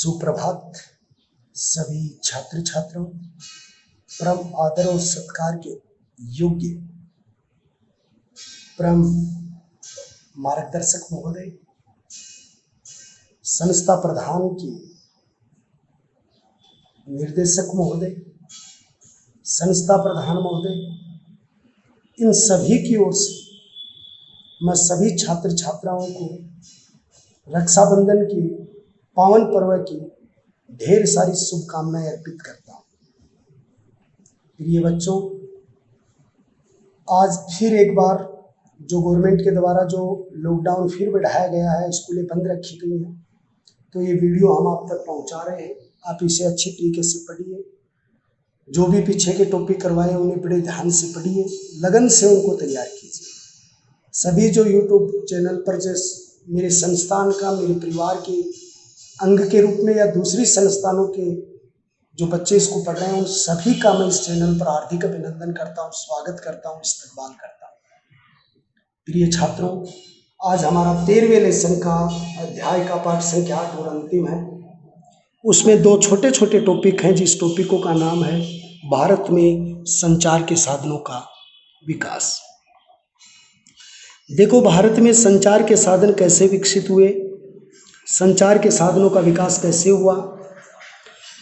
सुप्रभात सभी छात्र छात्राओं, परम आदर और सत्कार के योग्य परम मार्गदर्शक महोदय, संस्था प्रधान के निर्देशक महोदय, संस्था प्रधान महोदय, इन सभी की ओर से मैं सभी छात्र छात्राओं को रक्षाबंधन की पावन पर्व की ढेर सारी शुभकामनाएं अर्पित करता हूँ। प्रिय बच्चों, आज फिर एक बार जो गवर्नमेंट के द्वारा जो लॉकडाउन फिर बढ़ाया गया है, स्कूलें बंद रखी गई हैं, तो ये वीडियो हम आप तक पहुंचा रहे हैं। आप इसे अच्छी तरीके से पढ़िए। जो भी पीछे के टॉपिक करवाए उन्हें बड़े ध्यान से पढ़िए, लगन से उनको तैयार कीजिए। सभी जो यूट्यूब चैनल पर जैसे मेरे संस्थान का, मेरे परिवार के अंग के रूप में या दूसरी संस्थानों के जो बच्चे इसको पढ़ रहे हैं, उन सभी का मैं इस चैनल पर हार्दिक अभिनंदन करता हूँ, स्वागत करता हूँ, इस्तकबाल करता हूँ। प्रिय छात्रों, आज हमारा 13वें लेसन का अध्याय का पाठ संख्या 8 और अंतिम है। उसमें दो छोटे छोटे टॉपिक हैं, जिस टॉपिकों का नाम है भारत में संचार के साधनों का विकास। देखो, भारत में संचार के साधन कैसे विकसित हुए, संचार के साधनों का विकास कैसे हुआ।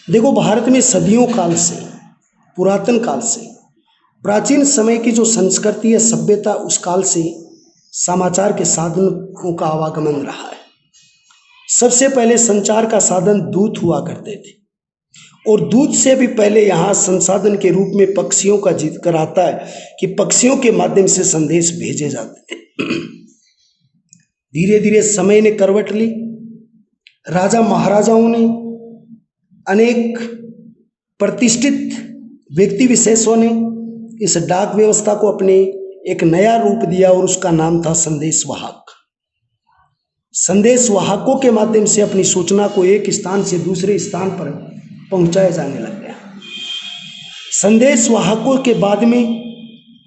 देखो, भारत में सदियों काल से, पुरातन काल से, प्राचीन समय की जो संस्कृति है, सभ्यता, उस काल से समाचार के साधनों का आवागमन रहा है। सबसे पहले संचार का साधन दूत हुआ करते थे, और दूत से भी पहले यहाँ संसाधन के रूप में पक्षियों का जिक्र आता है कि पक्षियों के माध्यम से संदेश भेजे जाते थे। धीरे धीरे समय ने करवट ली। राजा महाराजाओं ने, अनेक प्रतिष्ठित व्यक्ति विशेषों ने इस डाक व्यवस्था को अपने एक नया रूप दिया, और उसका नाम था संदेशवाहक। संदेशवाहकों के माध्यम से अपनी सूचना को एक स्थान से दूसरे स्थान पर पहुंचाया जाने लग गया। संदेशवाहकों के बाद में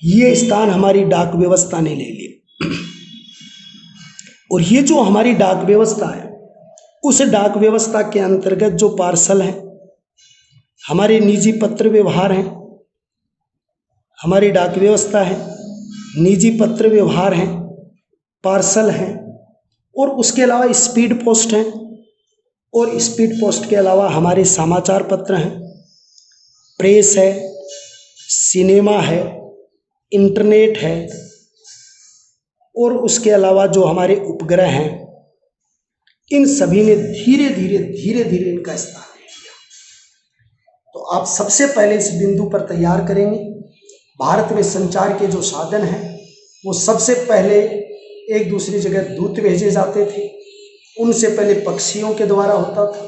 ये स्थान हमारी डाक व्यवस्था ने ले लिया, और ये जो हमारी डाक व्यवस्था है, उस डाक व्यवस्था के अंतर्गत जो पार्सल हैं, हमारे निजी पत्र व्यवहार हैं, हमारी डाक व्यवस्था है, निजी पत्र व्यवहार हैं, पार्सल हैं, और उसके अलावा स्पीड पोस्ट हैं, और स्पीड पोस्ट के अलावा हमारे समाचार पत्र हैं, प्रेस है, सिनेमा है, इंटरनेट है, और उसके अलावा जो हमारे उपग्रह हैं, इन सभी ने धीरे धीरे इनका स्थान ले लिया। तो आप सबसे पहले इस बिंदु पर तैयार करेंगे, भारत में संचार के जो साधन हैं, वो सबसे पहले एक दूसरी जगह दूत भेजे जाते थे। उनसे पहले पक्षियों के द्वारा होता था,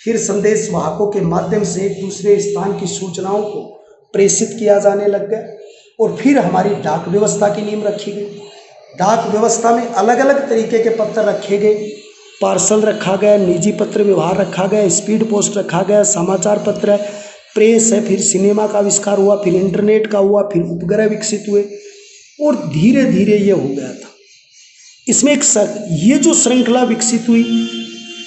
फिर संदेश वाहकों के माध्यम से एक दूसरे स्थान की सूचनाओं को प्रेषित किया जाने लग गया, और फिर हमारी डाक व्यवस्था की नींव रखी गई। डाक व्यवस्था में अलग अलग तरीके के पत्र रखे गए, पार्सल रखा गया, निजी पत्र व्यवहार रखा गया, स्पीड पोस्ट रखा गया, समाचार पत्र है, प्रेस है, फिर सिनेमा का आविष्कार हुआ, फिर इंटरनेट का हुआ, फिर उपग्रह विकसित हुए, और धीरे धीरे ये हो गया था। इसमें ये जो श्रृंखला विकसित हुई,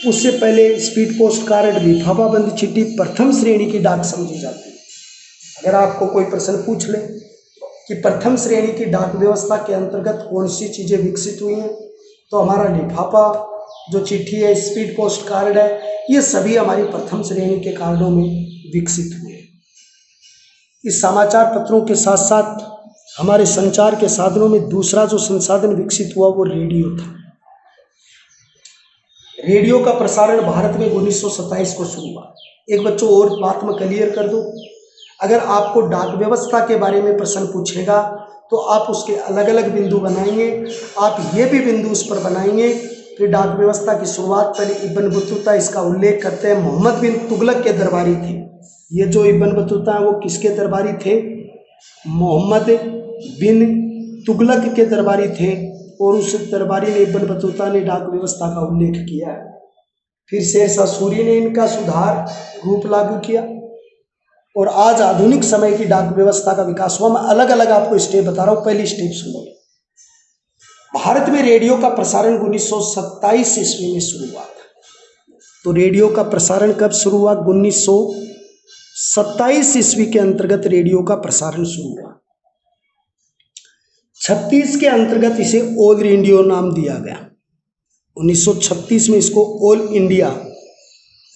उससे पहले स्पीड पोस्ट कार्ड, लिफाफाबंद चिट्ठी प्रथम श्रेणी की डाक समझी जाती है। अगर आपको कोई प्रश्न पूछ ले कि प्रथम श्रेणी की डाक व्यवस्था के अंतर्गत कौन सी चीज़ें विकसित हुई हैं, तो हमारा लिफाफा जो चिट्ठी है, स्पीड पोस्ट कार्ड है, ये सभी हमारी प्रथम श्रेणी के कार्डों में विकसित हुए। इस समाचार पत्रों के साथ साथ हमारे संचार के साधनों में दूसरा जो संसाधन विकसित हुआ वो रेडियो था। रेडियो का प्रसारण भारत में 1927 को शुरू हुआ। एक बच्चों और बात मैं क्लियर कर दूं, अगर आपको डाक व्यवस्था के बारे में प्रश्न पूछेगा तो आप उसके अलग अलग बिंदु बनाएंगे। आप ये भी बिंदु उस पर बनाएंगे कि डाक व्यवस्था की शुरुआत पहले इब्न बतूता, इसका उल्लेख करते हैं, मोहम्मद बिन तुगलक के दरबारी थे। ये जो इब्न बतूता है वो किसके दरबारी थे? मोहम्मद बिन तुगलक के दरबारी थे, और उस दरबारी ने, इब्न बतूता ने डाक व्यवस्था का उल्लेख किया है। फिर शेरशाह सूरी ने इनका सुधार रूप लागू किया, और आज आधुनिक समय की डाक व्यवस्था का विकास हुआ। मैं अलग अलग आपको स्टेप बता रहा हूँ, पहली स्टेप सुनो। भारत में रेडियो का प्रसारण 1927 ईस्वी में शुरू हुआ था। तो रेडियो का प्रसारण कब शुरू हुआ? 1927 ईस्वी के अंतर्गत रेडियो का प्रसारण शुरू हुआ। 36 के अंतर्गत इसे ऑल रेडियो नाम दिया गया। 1936 में इसको ऑल इंडिया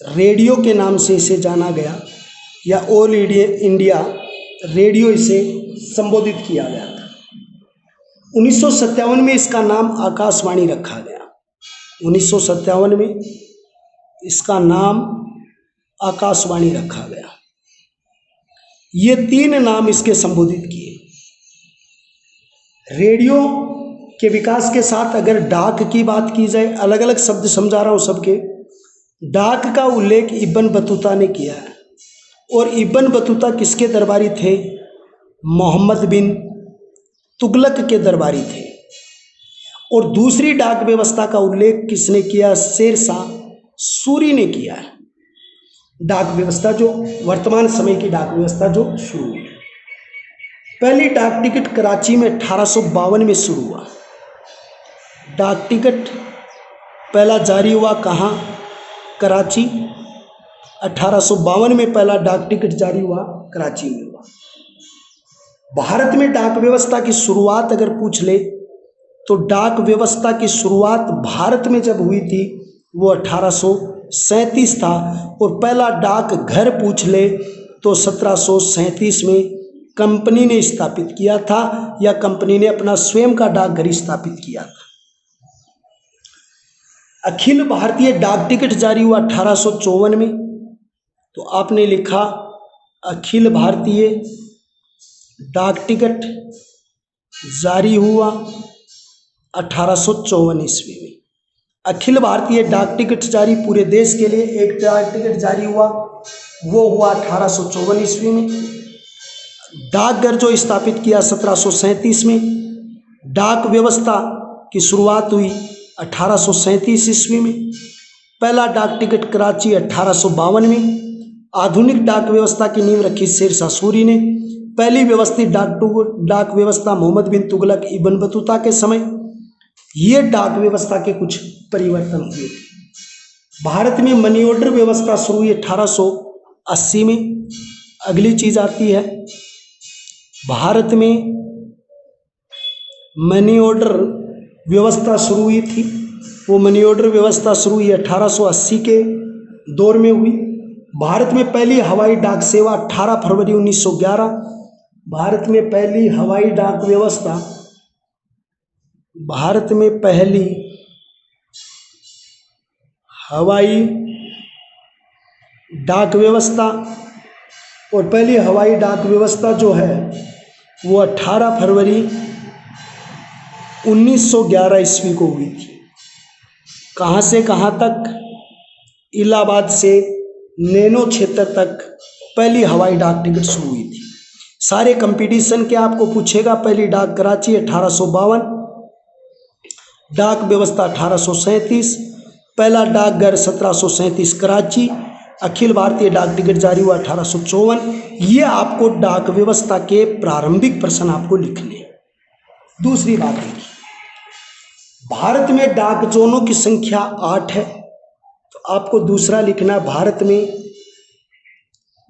रेडियो के नाम से इसे जाना गया, या ऑल इंडिया रेडियो इसे संबोधित किया गया था। 1957 में इसका नाम आकाशवाणी रखा गया। 1957 में इसका नाम आकाशवाणी रखा गया। ये 3 नाम इसके संबोधित किए। रेडियो के विकास के साथ अगर डाक की बात की जाए, अलग अलग शब्द समझा रहा हूँ सबके, डाक का उल्लेख इब्न बतूता ने किया है। और इब्न बतूता किसके दरबारी थे? मोहम्मद बिन तुगलक के दरबारी थे। और दूसरी डाक व्यवस्था का उल्लेख किसने किया? शेरशाह सूरी ने किया है। डाक व्यवस्था जो वर्तमान समय की डाक व्यवस्था जो शुरू हुई। पहली डाक टिकट कराची में 1852 में शुरू हुआ। डाक टिकट पहला जारी हुआ कहाँ? कराची। 1852 में पहला डाक टिकट जारी हुआ कराची में हुआ। भारत में डाक व्यवस्था की शुरुआत अगर पूछ ले तो डाक व्यवस्था की शुरुआत भारत में जब हुई थी वो 1837 था। और पहला डाक घर पूछ ले तो 1737 में कंपनी ने स्थापित किया था, या कंपनी ने अपना स्वयं का डाकघर स्थापित किया था। अखिल भारतीय डाक टिकट जारी हुआ 1854 में। तो आपने लिखा अखिल भारतीय डाक टिकट जारी हुआ 1854 ईस्वी में। अखिल भारतीय डाक टिकट जारी पूरे देश के लिए एक डाक टिकट जारी हुआ, वो हुआ 1854 ईस्वी में। डाकघर जो स्थापित किया 1737 में। डाक व्यवस्था की शुरुआत हुई 1837 ईस्वी में। पहला डाक टिकट कराची 1852 में। आधुनिक डाक व्यवस्था की नींव रखी शेरशाह सूरी ने। पहली व्यवस्थित डाक व्यवस्था मोहम्मद बिन तुगलक इब्न बतूता के समय। ये डाक व्यवस्था के कुछ परिवर्तन हुए थे। भारत में मनी ऑर्डर व्यवस्था शुरू हुई 1880 में। अगली चीज आती है, भारत में मनी ऑर्डर व्यवस्था शुरू हुई थी। वो मनी ऑर्डर व्यवस्था शुरू हुई 1880 के दौर में हुई। भारत में पहली हवाई डाक सेवा 18 फरवरी 1911। भारत में पहली हवाई डाक व्यवस्था, भारत में पहली हवाई डाक व्यवस्था और पहली हवाई डाक व्यवस्था जो है वो 18 फरवरी 1911 ईस्वी को हुई थी। कहाँ से कहाँ तक? इलाहाबाद से नैनो क्षेत्र तक पहली हवाई डाक टिकट शुरू हुई थी। सारे कंपटीशन के आपको पूछेगा। पहली डाक कराची 1852, डाक व्यवस्था 1837, पहला डाकघर 1737 कराची, अखिल भारतीय डाक टिकट जारी हुआ 1854। ये आपको डाक व्यवस्था के प्रारंभिक प्रश्न आपको लिखने। दूसरी बात है, भारत में डाक जोनों की संख्या 8 है। तो आपको दूसरा लिखना, भारत में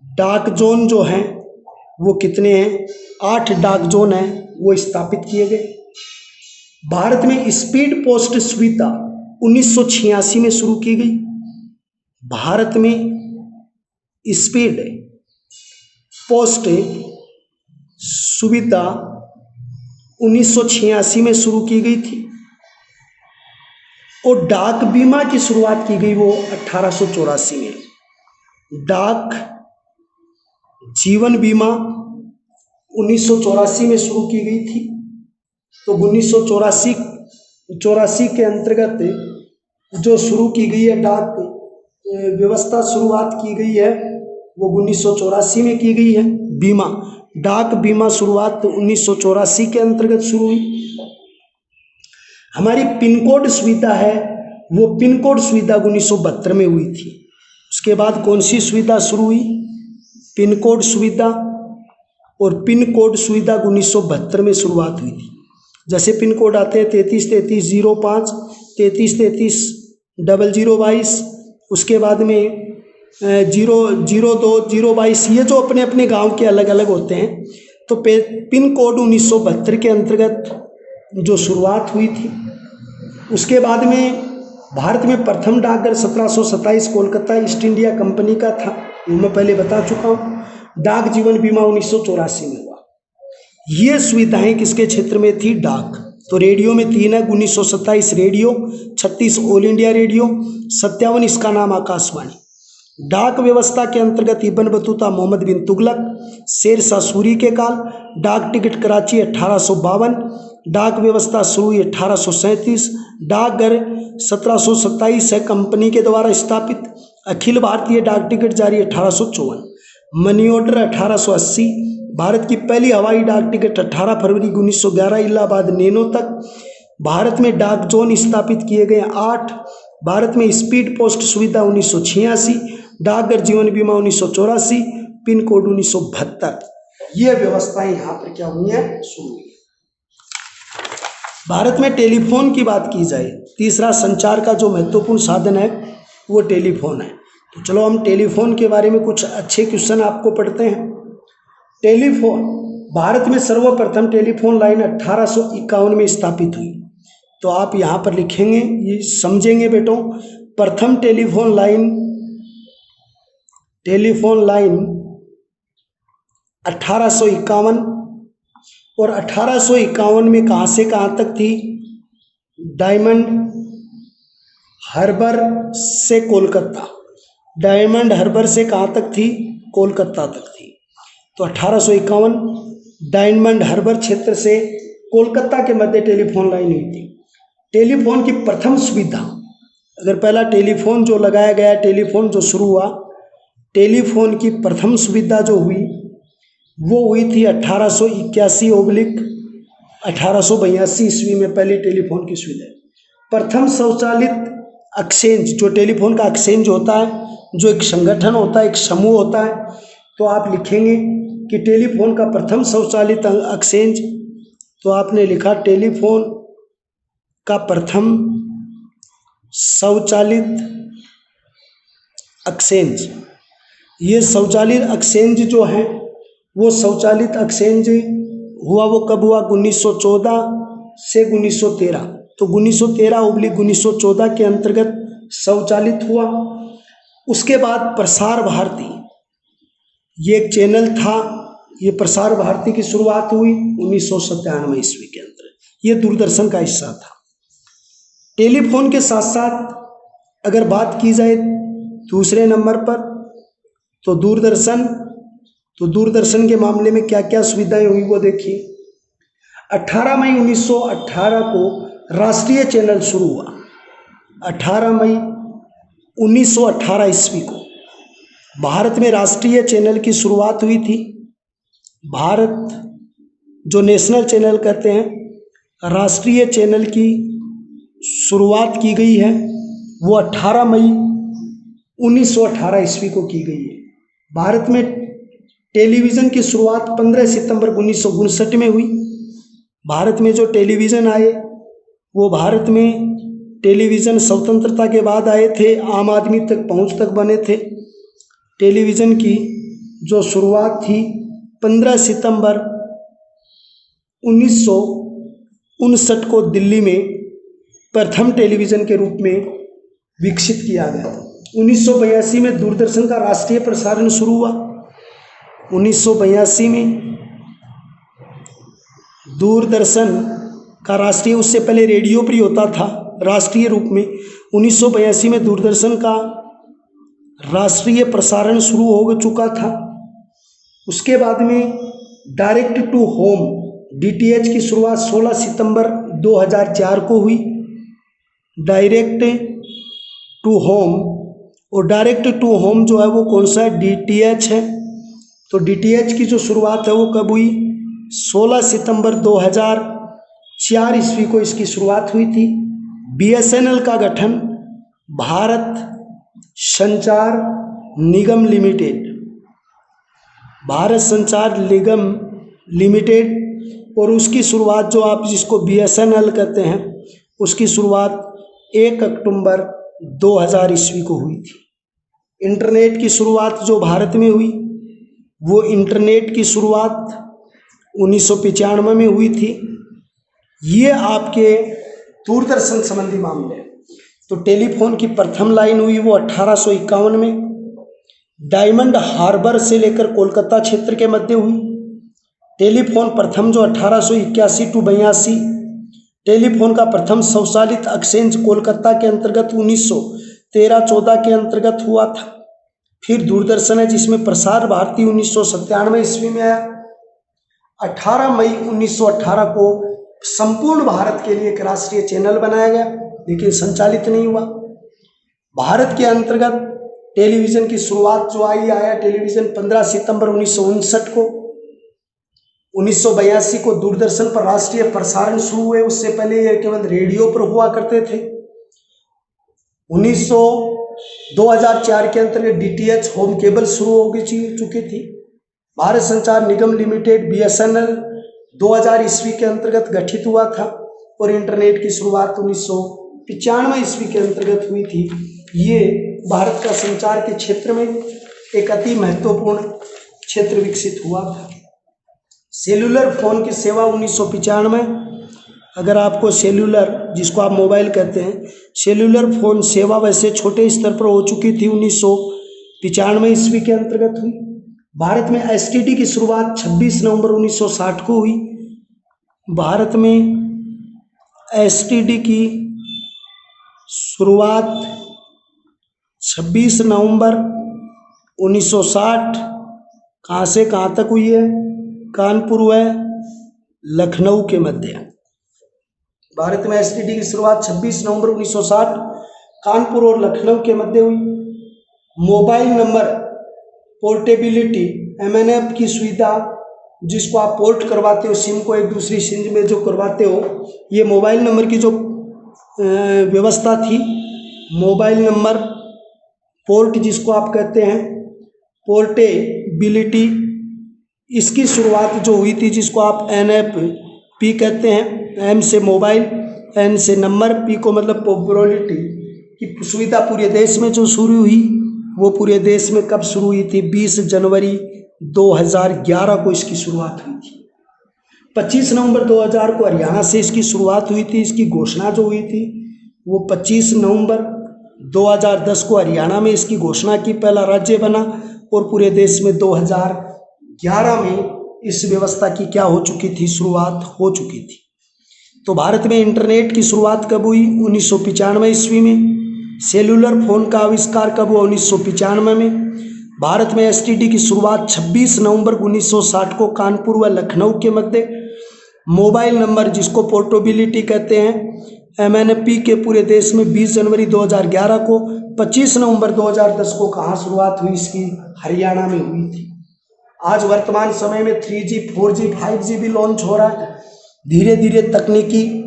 डाक जोन जो हैं वो कितने हैं? 8 डाक जोन हैं, वो स्थापित किए गए। भारत में स्पीड पोस्ट सुविधा 1986 में शुरू की गई। भारत में स्पीड पोस्ट सुविधा 1986 में शुरू की गई थी। और डाक बीमा की शुरुआत की गई वो 1884 में। डाक जीवन बीमा 1984 में शुरू की गई थी। तो 1984 के अंतर्गत जो शुरू की गई है डाक व्यवस्था, शुरुआत की गई है वो 1984 में की गई है। बीमा, डाक बीमा शुरुआत 1984 के अंतर्गत शुरू हुई। हमारी पिन कोड सुविधा है वो पिन कोड सुविधा 1972 में हुई थी। उसके बाद कौन सी सुविधा शुरू हुई? पिन कोड सुविधा। और पिन कोड सुविधा 1972 में शुरुआत हुई थी। जैसे पिन कोड आते हैं 333305, 33330022, उसके बाद में 002, 022, ये जो अपने अपने गांव के अलग अलग होते हैं। तो पिन कोड 1972 के अंतर्गत जो शुरुआत हुई थी। उसके बाद में भारत में प्रथम डाकघर 1727 कोलकाता ईस्ट इंडिया कंपनी का था, मैं पहले बता चुका हूँ। डाक जीवन बीमा 1984 में हुआ। ये सुविधाएं किसके क्षेत्र में थी? डाक। तो रेडियो में 3 है, 1927 रेडियो, 36 ऑल इंडिया रेडियो, 57 इसका नाम आकाशवाणी। डाक व्यवस्था के अंतर्गत इब्न बतूता, मोहम्मद बिन तुगलक, शेर शाह सूरी के काल। डाक टिकट कराची 1852। डाक व्यवस्था शुरू हुई 1837। डाकघर 1727 है कंपनी के द्वारा स्थापित। अखिल भारतीय डाक टिकट जारी 1854। Money order 1880। भारत की पहली हवाई डाक टिकट 18 फरवरी 1911 इलाहाबाद नेनो तक। भारत में डाक जोन स्थापित किए गए 8। भारत में स्पीड पोस्ट सुविधा 1986। डाकघर जीवन बीमा 1984। Pin code 1972। ये व्यवस्थाएं यहाँ पर क्या हुई है? शुरू हुई। भारत में टेलीफोन की बात की जाए, तीसरा संचार का जो महत्वपूर्ण साधन है वो टेलीफोन है। तो चलो हम टेलीफोन के बारे में कुछ अच्छे क्वेश्चन आपको पढ़ते हैं। टेलीफोन, भारत में सर्वप्रथम टेलीफोन लाइन 1851 में स्थापित हुई। तो आप यहाँ पर लिखेंगे, ये समझेंगे बेटों। प्रथम टेलीफोन लाइन 1851 और 1851 में कहाँ से कहाँ तक थी? डायमंड हार्बर से कोलकाता। डायमंड हार्बर से कहाँ तक थी? कोलकाता तक थी। तो 1851 डायमंड हार्बर क्षेत्र से कोलकाता के मध्य टेलीफोन लाइन हुई थी। टेलीफोन की प्रथम सुविधा, अगर पहला टेलीफोन जो लगाया गया, टेलीफोन जो शुरू हुआ, टेलीफोन की प्रथम सुविधा जो हुई वो हुई थी 1881/1882 ईस्वी में पहले टेलीफोन की सुविधा। प्रथम स्वचालित एक्सचेंज, जो टेलीफोन का एक्सचेंज होता है, जो एक संगठन होता है, एक समूह होता है, तो आप लिखेंगे कि टेलीफोन का प्रथम स्वचालित एक्सचेंज। तो आपने लिखा टेलीफोन का प्रथम स्वचालित एक्सचेंज। ये स्वचालित एक्सचेंज जो है वो स्वचालित एक्सचेंज हुआ, वो कब हुआ? 1914 से 1913। तो 1913/1914 के अंतर्गत स्वचालित हुआ। उसके बाद प्रसार भारती, ये एक चैनल था, ये प्रसार भारती की शुरुआत हुई 1997 ईस्वी के अंदर। ये दूरदर्शन का हिस्सा था। टेलीफोन के साथ साथ अगर बात की जाए दूसरे नंबर पर तो दूरदर्शन के मामले में क्या क्या सुविधाएं हुई वो देखिए। 18 मई 1918 को राष्ट्रीय चैनल शुरू हुआ। 18 मई 1918 ईस्वी को भारत में राष्ट्रीय चैनल की शुरुआत हुई थी। भारत जो नेशनल चैनल कहते हैं, राष्ट्रीय चैनल की शुरुआत की गई है वो 18 मई 1918 ईस्वी को की गई है। भारत में टेलीविज़न की शुरुआत 15 सितंबर 1959 में हुई। भारत में जो टेलीविज़न आए वो भारत में टेलीविज़न स्वतंत्रता के बाद आए थे, आम आदमी तक पहुंच तक बने थे। टेलीविज़न की जो शुरुआत थी 15 सितंबर 1959 को दिल्ली में प्रथम टेलीविज़न के रूप में विकसित किया गया। 1982 में दूरदर्शन का राष्ट्रीय प्रसारण शुरू हुआ। 1982 में दूरदर्शन का राष्ट्रीय, उससे पहले रेडियो पर ही होता था राष्ट्रीय रूप में। 1982 में दूरदर्शन का राष्ट्रीय प्रसारण शुरू हो चुका था। उसके बाद में डायरेक्ट टू होम DTH की शुरुआत 16 सितंबर 2004 को हुई। डायरेक्ट टू होम, और डायरेक्ट टू होम जो है वो कौन सा है? DTH है। तो DTH की जो शुरुआत है वो कब हुई? 16 सितंबर 2004 ईस्वी को इसकी शुरुआत हुई थी। BSNL का गठन भारत संचार निगम लिमिटेड, भारत संचार निगम लिमिटेड, और उसकी शुरुआत जो आप जिसको BSNL कहते हैं, उसकी शुरुआत 1 अक्टूबर 2000 ईस्वी को हुई थी। इंटरनेट की शुरुआत जो भारत में हुई, वो इंटरनेट की शुरुआत 1995 में हुई थी। ये आपके दूरदर्शन संबंधी मामले। तो टेलीफोन की प्रथम लाइन हुई वो 1851 में डायमंड हार्बर से लेकर कोलकाता क्षेत्र के मध्य हुई। टेलीफोन प्रथम जो 1881 टू 82, टेलीफोन का प्रथम स्वचालित एक्सचेंज कोलकाता के अंतर्गत 1913-14 के अंतर्गत हुआ था। फिर दूरदर्शन है जिसमें प्रसार भारती 1997 ईस्वी में आया। 18 मई 1918 को संपूर्ण भारत के लिए एक राष्ट्रीय चैनल बनाया गया, लेकिन संचालित नहीं हुआ। भारत के अंतर्गत टेलीविजन की शुरुआत जो आया टेलीविजन 15 सितंबर 1959 को। 1982 को दूरदर्शन पर राष्ट्रीय प्रसारण शुरू हुए। उससे पहले यह केवल रेडियो पर हुआ करते थे। 2004 के अंतर्गत DTH होम केबल शुरू हो चुकी थी। भारत संचार निगम लिमिटेड BSNL 2000 ईस्वी के अंतर्गत गठित हुआ था और इंटरनेट की शुरुआत 1995 ईस्वी के अंतर्गत हुई थी। ये भारत का संचार के क्षेत्र में एक अति महत्वपूर्ण क्षेत्र विकसित हुआ था। सेल्यूलर फोन की सेवा 1995, अगर आपको सेल्यूलर, जिसको आप मोबाइल कहते हैं, सेल्यूलर फोन सेवा वैसे छोटे स्तर पर हो चुकी थी 1995 ईस्वी के अंतर्गत हुई। भारत में STD की शुरुआत 26 नवंबर 1960 को हुई। भारत में STD की शुरुआत 26 नवंबर 1960 कहाँ से कहाँ तक हुई है? कानपुर व लखनऊ के मध्य। भारत में STD की शुरुआत 26 नवंबर 1960 कानपुर और लखनऊ के मध्य हुई। मोबाइल नंबर पोर्टेबिलिटी MNF की सुविधा, जिसको आप पोर्ट करवाते हो, सिम को एक दूसरी सिम में जो करवाते हो, ये मोबाइल नंबर की जो व्यवस्था थी, मोबाइल नंबर पोर्ट जिसको आप कहते हैं, पोर्टेबिलिटी, इसकी शुरुआत जो हुई थी, जिसको आप NFP कहते हैं। M से मोबाइल, N से नंबर, P को मतलब पॉपुलरिटी की सुविधा पूरे देश में जो शुरू हुई, वो पूरे देश में कब शुरू हुई थी? 20 जनवरी 2011 को इसकी शुरुआत हुई थी। 25 नवंबर 2000 को हरियाणा से इसकी शुरुआत हुई थी। इसकी घोषणा जो हुई थी वो 25 नवंबर 2010 को हरियाणा में इसकी घोषणा की, पहला राज्य बना, और पूरे देश में 2011 में इस व्यवस्था की क्या हो चुकी थी? शुरुआत हो चुकी थी। तो भारत में इंटरनेट की शुरुआत कब हुई? 1995 ईस्वी में। सेल्यूलर फोन का आविष्कार कब हुआ? 1995 में। भारत में STD की शुरुआत 26 नवंबर 1960 को कानपुर व लखनऊ के मध्य। मोबाइल नंबर जिसको पोर्टेबिलिटी कहते हैं, MNP के पूरे देश में 20 जनवरी 2011 को। 25 नवंबर 2010 को कहाँ शुरुआत हुई इसकी? हरियाणा में हुई थी। आज वर्तमान समय में 3G, 4G, 5G भी लॉन्च हो रहा है। धीरे धीरे तकनीकी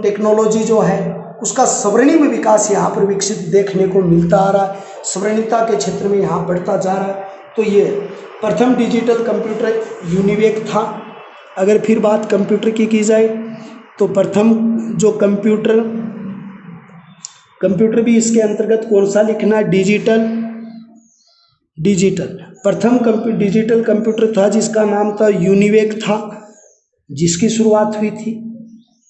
टेक्नोलॉजी जो है उसका स्वर्णिम विकास यहाँ पर विकसित देखने को मिलता आ रहा है। स्वर्णिमता के क्षेत्र में यहाँ बढ़ता जा रहा है। तो ये प्रथम डिजिटल कंप्यूटर यूनिवेक था। अगर फिर बात कंप्यूटर की जाए तो प्रथम जो कंप्यूटर भी इसके अंतर्गत कौन सा लिखना है? डिजिटल प्रथम डिजिटल कंप्यूटर था जिसका नाम था यूनिवेक था, जिसकी शुरुआत हुई थी।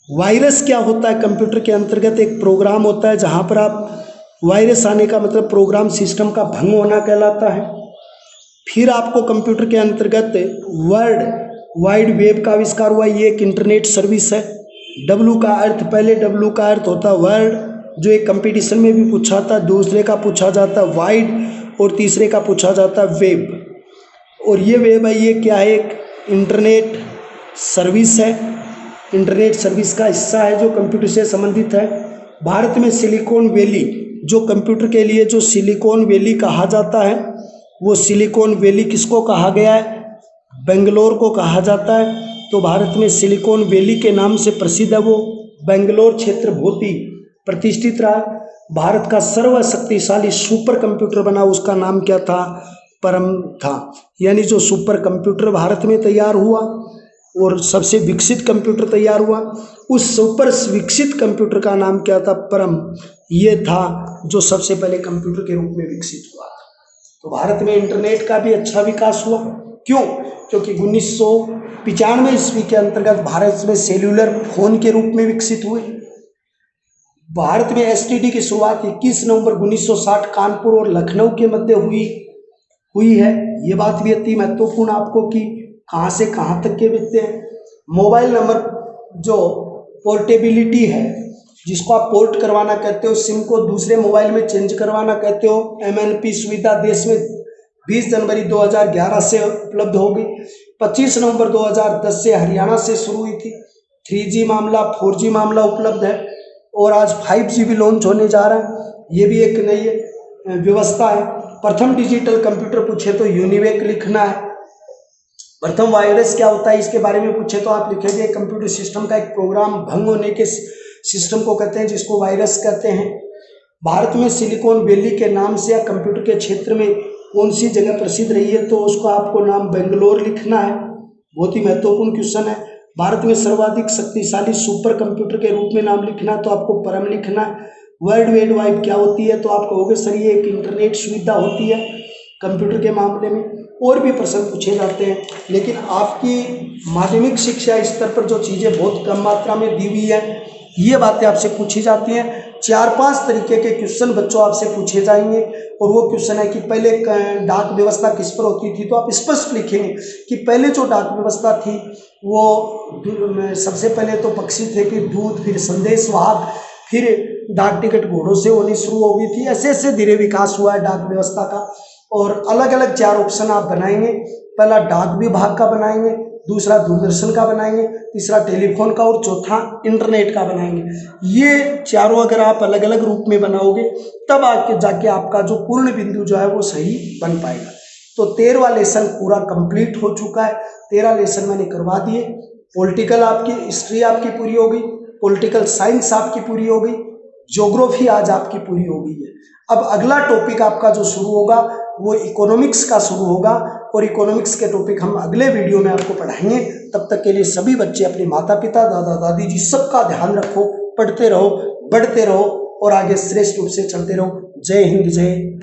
वायरस क्या होता है? कंप्यूटर के अंतर्गत एक प्रोग्राम होता है जहाँ पर आप, वायरस आने का मतलब प्रोग्राम सिस्टम का भंग होना कहलाता है। फिर आपको कंप्यूटर के अंतर्गत वर्ल्ड वाइड वेब का आविष्कार हुआ। ये एक इंटरनेट सर्विस है। W का अर्थ, पहले W का अर्थ होता है वर्ल्ड, जो एक कंपटीशन में भी पूछा था, दूसरे का पूछा जाता वाइड और तीसरे का पूछा जाता वेब। और ये वेब है, ये क्या है? एक इंटरनेट सर्विस है। इंटरनेट सर्विस का हिस्सा है जो कंप्यूटर से संबंधित है। भारत में सिलिकॉन वैली, जो कंप्यूटर के लिए जो सिलिकॉन वैली कहा जाता है, वो सिलिकॉन वैली किसको कहा गया है? बेंगलोर को कहा जाता है। तो भारत में सिलिकॉन वैली के नाम से प्रसिद्ध है वो बेंगलोर क्षेत्र बहुत ही प्रतिष्ठित रहा। भारत का सर्वशक्तिशाली सुपर कंप्यूटर बना, उसका नाम क्या था? परम था। यानी जो सुपर कंप्यूटर भारत में तैयार हुआ और सबसे विकसित कंप्यूटर तैयार हुआ। उस सुपर विकसित कंप्यूटर का नाम क्या था? परम। ये था जो सबसे पहले कंप्यूटर के रूप में विकसित हुआ था। तो भारत में इंटरनेट का भी अच्छा विकास हुआ। क्यों? क्योंकि 1995 ईस्वी के अंतर्गत भारत में सेल्यूलर फोन के रूप में विकसित हुए। भारत में एसटीडी की शुरुआत 21 नवंबर 1960 कानपुर और लखनऊ के मध्य हुई है। ये बात भी अति महत्वपूर्ण आपको कि कहाँ से कहाँ तक के बिकते हैं। मोबाइल नंबर जो पोर्टेबिलिटी है, जिसको आप पोर्ट करवाना कहते हो, सिम को दूसरे मोबाइल में चेंज करवाना कहते हो, एमएनपी सुविधा देश में 20 जनवरी 2011 से उपलब्ध हो गई। 25 नवंबर 2010 से हरियाणा से शुरू हुई थी। 3G मामला, 4G मामला उपलब्ध है और आज 5G भी लॉन्च होने जा रहा है। ये भी एक नई व्यवस्था है। प्रथम डिजिटल कंप्यूटर पूछे तो यूनिवेक लिखना है। प्रथम वायरस क्या होता है इसके बारे में पूछे तो आप लिखेंगे कंप्यूटर सिस्टम का एक प्रोग्राम भंग होने के सिस्टम को कहते हैं, जिसको वायरस कहते हैं। भारत में सिलिकॉन वैली के नाम से या कंप्यूटर के क्षेत्र में कौन सी जगह प्रसिद्ध रही है? तो उसको आपको नाम बेंगलोर लिखना है। बहुत ही महत्वपूर्ण क्वेश्चन है। भारत में सर्वाधिक शक्तिशाली सुपर कंप्यूटर के रूप में नाम लिखना है तो आपको परम लिखना है। वर्ल्ड वाइड क्या होती है? तो आप कहोगे सर ये एक इंटरनेट सुविधा होती है कंप्यूटर के मामले में। और भी प्रश्न पूछे जाते हैं, लेकिन आपकी माध्यमिक शिक्षा स्तर पर जो चीज़ें बहुत कम मात्रा में दी हुई है, ये बातें आपसे पूछी जाती हैं। 4-5 तरीके के क्वेश्चन बच्चों आपसे पूछे जाएंगे। और वो क्वेश्चन है कि पहले डाक व्यवस्था किस पर होती थी? तो आप स्पष्ट लिखेंगे कि पहले जो डाक व्यवस्था थी वो सबसे पहले तो पक्षी थे, फिर दूध, फिर संदेश वाहक, फिर डाक टिकट घोड़ों से होनी शुरू हो गई थी। ऐसे ऐसे धीरे विकास हुआ है डाक व्यवस्था का। और अलग अलग 4 ऑप्शन आप बनाएंगे। पहला डाक विभाग का बनाएंगे, दूसरा दूरदर्शन का बनाएंगे, तीसरा टेलीफोन का और चौथा इंटरनेट का बनाएंगे। ये चारों अगर आप अलग अलग रूप में बनाओगे तब आके जाके आपका जो पूर्ण बिंदु जो है वो सही बन पाएगा। तो 13वां लेसन पूरा कंप्लीट हो चुका है। 13 लेसन मैंने करवा दिए। पॉलिटिकल आपकी हिस्ट्री आपकी पूरी हो गई, पॉलिटिकल साइंस आपकी पूरी हो गई, ज्योग्राफी आज आपकी पूरी हो गई है। अब अगला टॉपिक आपका जो शुरू होगा वो इकोनॉमिक्स का शुरू होगा और इकोनॉमिक्स के टॉपिक हम अगले वीडियो में आपको पढ़ाएंगे। तब तक के लिए सभी बच्चे अपने माता पिता, दादा दादी जी सबका ध्यान रखो, पढ़ते रहो, बढ़ते रहो और आगे श्रेष्ठ रूप से चलते रहो। जय हिंद, जय